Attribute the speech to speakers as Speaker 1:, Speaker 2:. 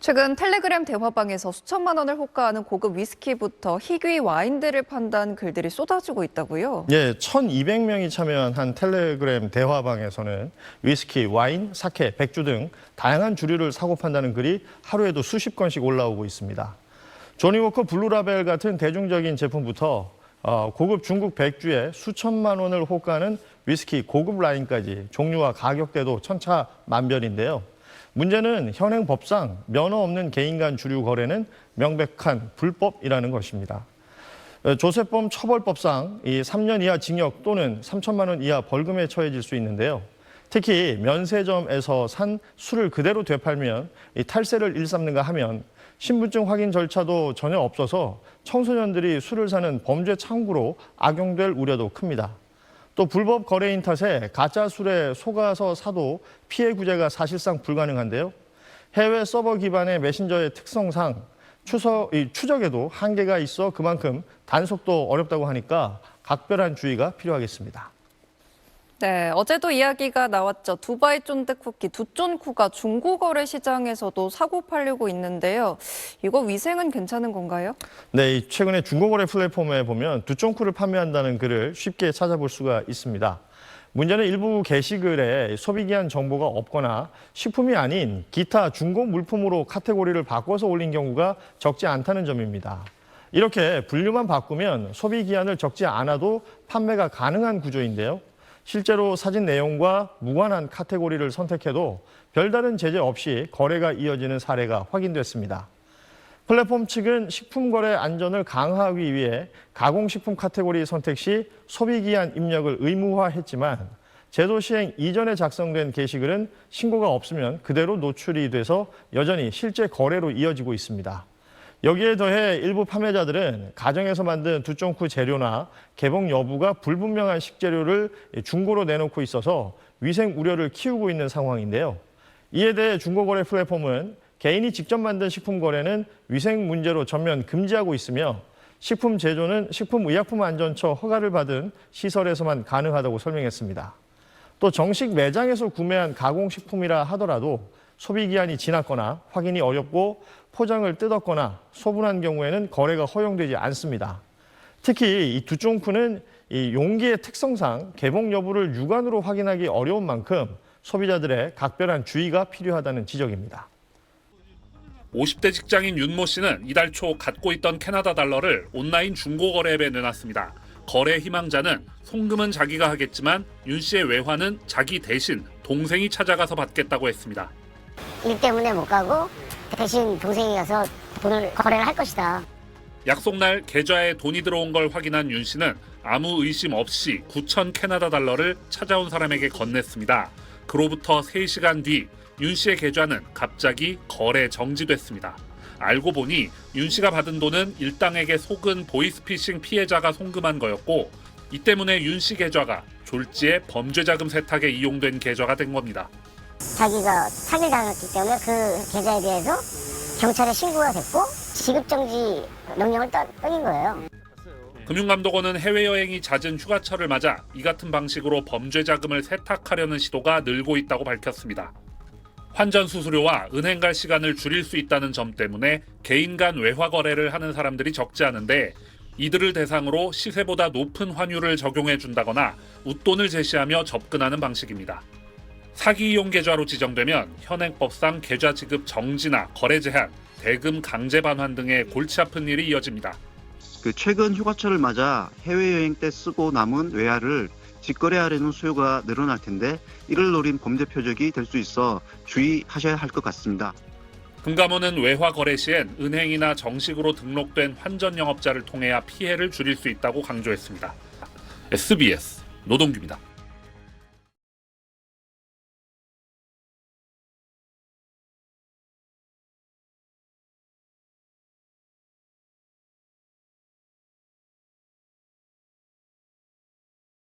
Speaker 1: 최근 텔레그램 대화방에서 수천만 원을 호가하는 고급 위스키부터 희귀 와인들을 판다는 글들이 쏟아지고 있다고요?
Speaker 2: 예, 1,200명이 참여한 한 텔레그램 대화방에서는 위스키, 와인, 사케, 백주 등 다양한 주류를 사고 판다는 글이 하루에도 수십 건씩 올라오고 있습니다. 조니워커 블루라벨 같은 대중적인 제품부터 고급 중국 백주에 수천만 원을 호가하는 위스키 고급 라인까지 종류와 가격대도 천차만별인데요. 문제는 현행 법상 면허 없는 개인 간 주류 거래는 명백한 불법이라는 것입니다. 조세범 처벌법상 이 3년 이하 징역 또는 3천만 원 이하 벌금에 처해질 수 있는데요. 특히 면세점에서 산 술을 그대로 되팔면 이 탈세를 일삼는가 하면 신분증 확인 절차도 전혀 없어서 청소년들이 술을 사는 범죄 창구로 악용될 우려도 큽니다. 또 불법 거래인 탓에 가짜 술에 속아서 사도 피해 구제가 사실상 불가능한데요. 해외 서버 기반의 메신저의 특성상 추적에도 한계가 있어 그만큼 단속도 어렵다고 하니까 각별한 주의가 필요하겠습니다.
Speaker 1: 네, 어제도 이야기가 나왔죠. 두바이 쫀득쿠키, 두쫀쿠가 중고거래 시장에서도 사고 팔리고 있는데요. 이거 위생은 괜찮은 건가요?
Speaker 2: 네, 최근에 중고거래 플랫폼에 보면 두쫀쿠를 판매한다는 글을 쉽게 찾아볼 수가 있습니다. 문제는 일부 게시글에 소비기한 정보가 없거나 식품이 아닌 기타 중고 물품으로 카테고리를 바꿔서 올린 경우가 적지 않다는 점입니다. 이렇게 분류만 바꾸면 소비기한을 적지 않아도 판매가 가능한 구조인데요. 실제로 사진 내용과 무관한 카테고리를 선택해도 별다른 제재 없이 거래가 이어지는 사례가 확인됐습니다. 플랫폼 측은 식품 거래 안전을 강화하기 위해 가공식품 카테고리 선택 시 소비기한 입력을 의무화했지만 제도 시행 이전에 작성된 게시글은 신고가 없으면 그대로 노출이 돼서 여전히 실제 거래로 이어지고 있습니다. 여기에 더해 일부 판매자들은 가정에서 만든 두쫑쿠 재료나 개봉 여부가 불분명한 식재료를 중고로 내놓고 있어서 위생 우려를 키우고 있는 상황인데요. 이에 대해 중고거래 플랫폼은 개인이 직접 만든 식품 거래는 위생 문제로 전면 금지하고 있으며 식품 제조는 식품의약품안전처 허가를 받은 시설에서만 가능하다고 설명했습니다. 또 정식 매장에서 구매한 가공식품이라 하더라도 소비기한이 지났거나 확인이 어렵고 포장을 뜯었거나 소분한 경우에는 거래가 허용되지 않습니다. 특히 이 두쫑쿠는 이 용기의 특성상 개봉 여부를 육안으로 확인하기 어려운 만큼 소비자들의 각별한 주의가 필요하다는 지적입니다.
Speaker 3: 50대 직장인 윤모 씨는 이달 초 갖고 있던 캐나다 달러를 온라인 중고거래 앱에 내놨습니다. 거래 희망자는 송금은 자기가 하겠지만 윤 씨의 외화는 자기 대신 동생이 찾아가서 받겠다고 했습니다.
Speaker 4: 일 때문에 못 가고 대신 동생이 가서 돈을 거래를 할 것이다.
Speaker 3: 약속날 계좌에 돈이 들어온 걸 확인한 윤 씨는 아무 의심 없이 9,000 캐나다 달러를 찾아온 사람에게 건넸습니다. 그로부터 3시간 뒤 윤 씨의 계좌는 갑자기 거래 정지됐습니다. 알고 보니 윤 씨가 받은 돈은 일당에게 속은 보이스피싱 피해자가 송금한 거였고 이 때문에 윤 씨 계좌가 졸지에 범죄자금 세탁에 이용된 계좌가 된 겁니다.
Speaker 4: 자기가 사기를 당했기 때문에 그 계좌에 대해서 경찰에 신고가 됐고 지급정지 명령을 떠긴 거예요.
Speaker 3: 금융감독원은 해외여행이 잦은 휴가철을 맞아 이 같은 방식으로 범죄자금을 세탁하려는 시도가 늘고 있다고 밝혔습니다. 환전 수수료와 은행 갈 시간을 줄일 수 있다는 점 때문에 개인 간 외화 거래를 하는 사람들이 적지 않은데 이들을 대상으로 시세보다 높은 환율을 적용해 준다거나 웃돈을 제시하며 접근하는 방식입니다. 사기 이용 계좌로 지정되면 현행법상 계좌 지급 정지나 거래 제한, 대금 강제 반환 등의 골치 아픈 일이 이어집니다.
Speaker 5: 최근 휴가철을 맞아 해외여행 때 쓰고 남은 외화를 직거래하려는 수요가 늘어날 텐데 이를 노린 범죄 표적이 될 수 있어 주의하셔야 할 것 같습니다.
Speaker 3: 금감원은 외화 거래 시엔 은행이나 정식으로 등록된 환전 영업자를 통해야 피해를 줄일 수 있다고 강조했습니다. SBS 노동규입니다.